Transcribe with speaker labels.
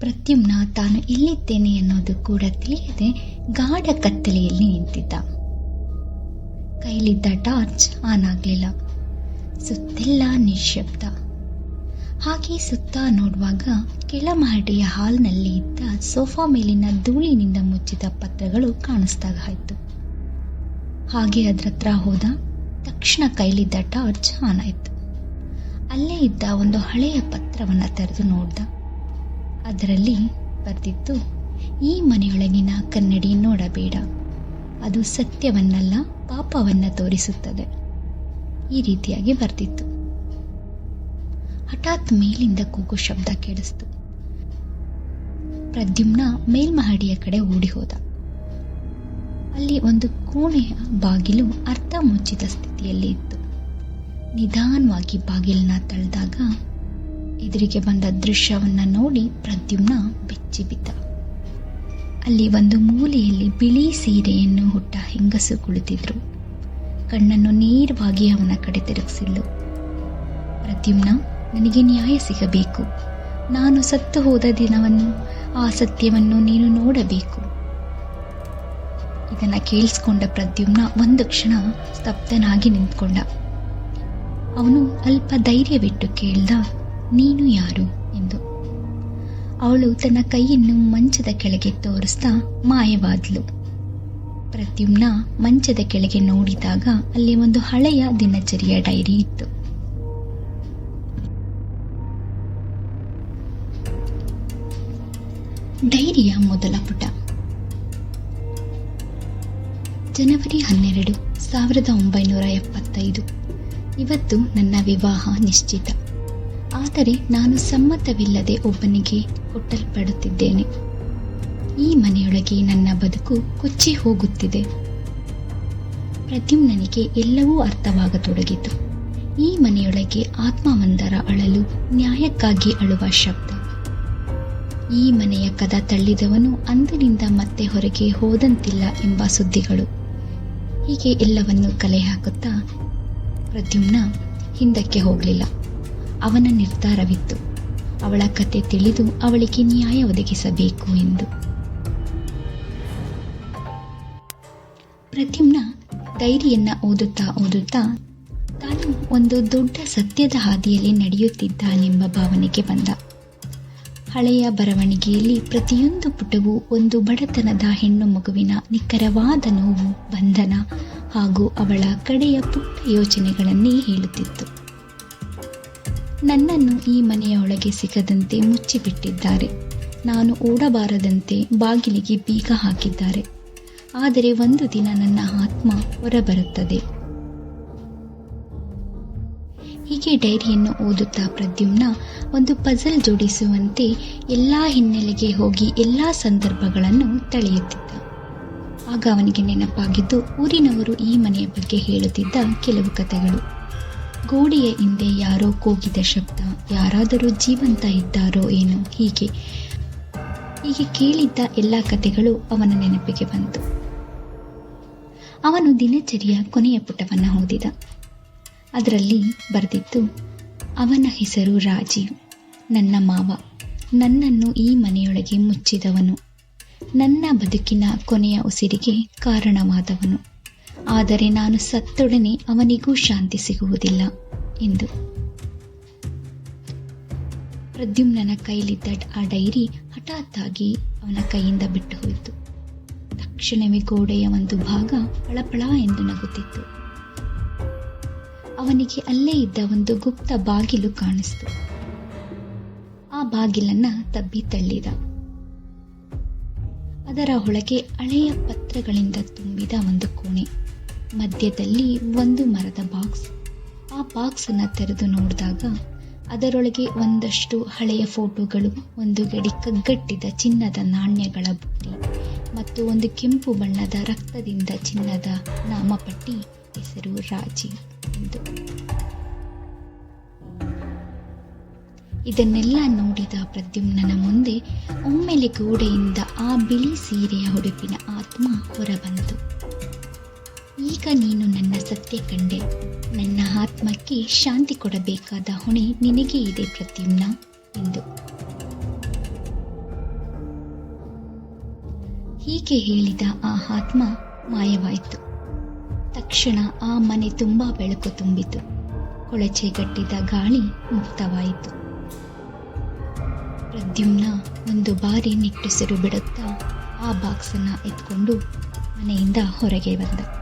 Speaker 1: ಪ್ರದ್ಯುಮ್ನ ತಾನು ಎಲ್ಲಿದ್ದೇನೆ ಅನ್ನೋದು ಕೂಡ ತಿಳಿಯದೆ ಗಾಢ ಕತ್ತಲೆಯಲ್ಲಿ ನಿಂತಿದ್ದ. ಕೈಲಿದ್ದ ಟಾರ್ಚ್ ಆನ್ ಆಗಲಿಲ್ಲ. ಸುತ್ತೆಲ್ಲ ನಿಶ್ಶಬ್ದ. ಹಾಗೆ ಸುತ್ತ ನೋಡುವಾಗ ಕೆಳಮಹಡಿಯ ಹಾಲ್ನಲ್ಲಿ ಇದ್ದ ಸೋಫಾ ಮೇಲಿನ ಧೂಳಿನಿಂದ ಮುಚ್ಚಿದ ಪತ್ರಗಳು ಕಾಣಿಸ್ದಾಗಾಯ್ತು. ಹಾಗೆ ಅದ್ರತ್ರ ಹೋದ. ತಕ್ಷಣ ಕೈಲಿದ್ದ ಟಾರ್ಚ್ ಆನ್ ಆಯ್ತು. ಅಲ್ಲೇ ಇದ್ದ ಒಂದು ಹಳೆಯ ಪತ್ರವನ್ನ ತೆರೆದು ನೋಡ್ದ. ಅದರಲ್ಲಿ ಬರ್ದಿತ್ತು, ಈ ಮನೆಯೊಳಗಿನ ಕನ್ನಡಿ ನೋಡಬೇಡ, ಅದು ಸತ್ಯವನ್ನಲ್ಲ ಪಾಪವನ್ನ ತೋರಿಸುತ್ತದೆ. ಈ ರೀತಿಯಾಗಿ ಬರ್ದಿತ್ತು. ಹಠಾತ್ ಮೇಲಿಂದ ಕೂಗು ಶಬ್ದ ಕೇಳಿಸ್ತು. ಪ್ರದ್ಯುಮ್ನ ಮೇಲ್ಮಹಡಿಯ ಕಡೆ ಓಡಿ ಹೋದ. ಅಲ್ಲಿ ಒಂದು ಕೋಣೆಯ ಬಾಗಿಲು ಅರ್ಧ ಮುಚ್ಚಿದ ಸ್ಥಿತಿಯಲ್ಲಿ ಇತ್ತು. ನಿಧಾನವಾಗಿ ಬಾಗಿಲನ್ನ ತಳ್ಳಿದಾಗ ಎದುರಿಗೆ ಬಂದ ದೃಶ್ಯವನ್ನ ನೋಡಿ ಪ್ರದ್ಯುಮ್ನ ಬೆಚ್ಚಿ ಬಿದ್ದ. ಅಲ್ಲಿ ಒಂದು ಮೂಲೆಯಲ್ಲಿ ಬಿಳಿ ಸೀರೆಯನ್ನು ಹುಟ್ಟ ಹೆಂಗಸು ಕುಳಿತಿದ್ರು. ಕಣ್ಣನ್ನು ನೇರವಾಗಿ ಅವನ ಕಡೆ ತಿರುಗಿಸಿದ್ಲು. ಪ್ರದ್ಯುಮ್ನ, ನನಗೆ ನ್ಯಾಯ ಸಿಗಬೇಕು. ನಾನು ಸತ್ತು ಹೋದ ದಿನವನ್ನು, ಆ ಸತ್ಯವನ್ನು ನೀನು ನೋಡಬೇಕು. ಇದನ್ನ ಕೇಳಿಸ್ಕೊಂಡ ಪ್ರದ್ಯುಮ್ನ ಒಂದು ಕ್ಷಣ ಸ್ತಬ್ಧನಾಗಿ ನಿಂತ್ಕೊಂಡ. ಅವನು ಅಲ್ಪ ಧೈರ್ಯವಿಟ್ಟು ಕೇಳ್ದ, ನೀನು ಯಾರು ಎಂದು. ಅವಳು ತನ್ನ ಕೈಯನ್ನು ಮಂಚದ ಕೆಳಗೆ ತೋರಿಸ್ತಾ ಮಾಯವಾದ್ಲು. ಪ್ರದ್ಯುಮ್ನ ಮಂಚದ ಕೆಳಗೆ ನೋಡಿದಾಗ ಅಲ್ಲಿ ಒಂದು ಹಳೆಯ ದಿನಚರಿಯ ಡೈರಿ ಇತ್ತು. ಡೈರಿಯ ಮೊದಲ ಪುಟ. ಜನವರಿ 12, 1975. ಇವತ್ತು ನನ್ನ ವಿವಾಹ ನಿಶ್ಚಿತ. ಆದರೆ ನಾನು ಸಮ್ಮತವಿಲ್ಲದೆ ಒಬ್ಬನಿಗೆ ಕೊಟ್ಟಲ್ಪಡುತ್ತಿದ್ದೇನೆ. ಈ ಮನೆಯೊಳಗೆ ನನ್ನ ಬದುಕು ಕೊಚ್ಚಿ ಹೋಗುತ್ತಿದೆ. ಪ್ರದ್ಯುಮ್ನನಿಗೆ ಎಲ್ಲವೂ ಅರ್ಥವಾಗತೊಡಗಿತು. ಈ ಮನೆಯೊಳಗೆ ಆತ್ಮವಂದರ ಅಳಲು, ನ್ಯಾಯಕ್ಕಾಗಿ ಅಳುವ ಶಬ್ದ. ಈ ಮನೆಯ ಕದ ತಳ್ಳಿದವನು ಅಂದಿನಿಂದ ಮತ್ತೆ ಹೊರಗೆ ಹೋದಂತಿಲ್ಲ ಎಂಬ ಸುದ್ದಿಗಳು. ಹೀಗೆ ಎಲ್ಲವನ್ನು ಕಲೆ ಹಾಕುತ್ತಾ ಪ್ರದ್ಯುಮ್ನ ಹಿಂದಕ್ಕೆ ಹೋಗಲಿಲ್ಲ. ಅವನ ನಿರ್ಧಾರವಿತ್ತು, ಅವಳ ಕತೆ ತಿಳಿದು ಅವಳಿಗೆ ನ್ಯಾಯ ಒದಗಿಸಬೇಕು ಎಂದು. ಪ್ರದ್ಯುಮ್ನ ಡೈರಿಯನ್ನ ಓದುತ್ತಾ ತಾನು ಒಂದು ದೊಡ್ಡ ಸತ್ಯದ ಹಾದಿಯಲ್ಲಿ ನಡೆಯುತ್ತಿದ್ದಾನೆಂಬ ಭಾವನೆಗೆ ಬಂದ. ಹಳೆಯ ಬರವಣಿಗೆಯಲ್ಲಿ ಪ್ರತಿಯೊಂದು ಪುಟವೂ ಒಂದು ಬಡತನದ ಹೆಣ್ಣು ಮಗುವಿನ ನಿಖರವಾದ ನೋವು, ಬಂಧನ ಹಾಗೂ ಅವಳ ಕಡೆಯ ಪುಟ್ಟ ಯೋಚನೆಗಳನ್ನೇ ಹೇಳುತ್ತಿತ್ತು. ನನ್ನನ್ನು ಈ ಮನೆಯ ಒಳಗೆ ಸಿಗದಂತೆ ಮುಚ್ಚಿಬಿಟ್ಟಿದ್ದಾರೆ. ನಾನು ಓಡಬಾರದಂತೆ ಬಾಗಿಲಿಗೆ ಬೀಗ ಹಾಕಿದ್ದಾರೆ. ಆದರೆ ಒಂದು ದಿನ ನನ್ನ ಆತ್ಮ ಹೊರಬರುತ್ತದೆ. ಹೀಗೆ ಡೈರಿಯನ್ನು ಓದುತ್ತಾ ಪ್ರದ್ಯುಮ್ನ ಒಂದು ಪಜಲ್ ಜೋಡಿಸುವಂತೆ ಎಲ್ಲಾ ಹಿನ್ನೆಲೆಗೆ ಹೋಗಿ ಎಲ್ಲಾ ಸಂದರ್ಭಗಳನ್ನು ತಳೆಯುತ್ತಿದ್ದ. ಆಗ ಅವನಿಗೆ ನೆನಪಾಗಿದ್ದು ಊರಿನವರು ಈ ಮನೆಯ ಬಗ್ಗೆ ಹೇಳುತ್ತಿದ್ದ ಕೆಲವು ಕಥೆಗಳು. ಗೋಡೆಯ ಹಿಂದೆ ಯಾರೋ ಕೂಗಿದ ಶಬ್ದ, ಯಾರಾದರೂ ಜೀವಂತ ಇದ್ದಾರೋ ಏನೋ, ಹೀಗೆ ಕೇಳಿದ್ದ ಎಲ್ಲ ಕಥೆಗಳು ಅವನ ನೆನಪಿಗೆ ಬಂತು. ಅವನು ದಿನಚರಿಯ ಕೊನೆಯ ಪುಟವನ್ನು ಓದಿದ. ಅದರಲ್ಲಿ ಬರೆದಿತ್ತು, ಅವನ ಹೆಸರು ರಾಜೀವ್, ನನ್ನ ಮಾವ, ನನ್ನನ್ನು ಈ ಮನೆಯೊಳಗೆ ಮುಚ್ಚಿದವನು, ನನ್ನ ಬದುಕಿನ ಕೊನೆಯ ಉಸಿರಿಗೆ ಕಾರಣವಾದವನು. ಆದರೆ ನಾನು ಸತ್ತೊಡನೆ ಅವನಿಗೂ ಶಾಂತಿ ಸಿಗುವುದಿಲ್ಲ ಎಂದು. ಪ್ರದ್ಯುಮ್ನನ ಕೈಲಿದ್ದ ಆ ಡೈರಿ ಹಠಾತ್ತಾಗಿ ಅವನ ಕೈಯಿಂದ ಬಿಟ್ಟು ಹೋಯಿತು. ತಕ್ಷಣವೇ ಗೋಡೆಯ ಒಂದು ಭಾಗ ಪಳಪಳ ಎಂದು ನಗುತ್ತಿತ್ತು. ಅವನಿಗೆ ಅಲ್ಲೇ ಇದ್ದ ಒಂದು ಗುಪ್ತ ಬಾಗಿಲು ಕಾಣಿಸ್ತು. ಆ ಬಾಗಿಲನ್ನ ತಬ್ಬಿ ತಳ್ಳಿದ. ಅದರ ಒಳಗೆ ಹಳೆಯ ಪತ್ರಗಳಿಂದ ತುಂಬಿದ ಒಂದು ಕೋಣೆ. ಮಧ್ಯದಲ್ಲಿ ಒಂದು ಮರದ ಬಾಕ್ಸ್. ಆ ಬಾಕ್ಸ್ ಅನ್ನ ತೆರೆದು ನೋಡಿದಾಗ ಅದರೊಳಗೆ ಒಂದಷ್ಟು ಹಳೆಯ ಫೋಟೋಗಳು, ಒಂದು ಗಡಿ ಕಗ್ಗಟ್ಟಿದ ಚಿನ್ನದ ನಾಣ್ಯಗಳ ಬುಟ್ಟಿ ಮತ್ತು ಒಂದು ಕೆಂಪು ಬಣ್ಣದ ರಕ್ತದಿಂದ ಚಿನ್ನದ ನಾಮಪಟ್ಟಿ, ಹೆಸರು ರಾಜೀವ್ ಎಂದು. ಇದನ್ನೆಲ್ಲ ನೋಡಿದ ಪ್ರದ್ಯುಮ್ನನ ಮುಂದೆ ಒಮ್ಮೆಲೆ ಗೋಡೆಯಿಂದ ಆ ಬಿಳಿ ಸೀರೆಯ ಉಡುಪಿನ ಆತ್ಮ ಹೊರಬಂತು. ಈಗ ನೀನು ನನ್ನ ಸತ್ಯ ಕಂಡೆ. ನನ್ನ ಆತ್ಮಕ್ಕೆ ಶಾಂತಿ ಕೊಡಬೇಕಾದ ಹೊಣೆ ನಿನಗೆ ಇದೆ ಪ್ರದ್ಯುಮ್ನ ಎಂದು. ಹೀಗೆ ಹೇಳಿದ ಆ ಆತ್ಮ ಮಾಯವಾಯಿತು. ತಕ್ಷಣ ಆ ಮನೆ ತುಂಬ ಬೆಳಕು ತುಂಬಿತು. ಕೊಳಚೆಗಟ್ಟಿದ ಗಾಳಿ ಮುಕ್ತವಾಯಿತು. ಪ್ರದ್ಯುಮ್ನ ಒಂದು ಬಾರಿ ನಿಟ್ಟುಸಿರು ಬಿಡುತ್ತಾ ಆ ಬಾಕ್ಸನ್ನು ಎತ್ಕೊಂಡು ಮನೆಯಿಂದ ಹೊರಗೆ ಬಂದ.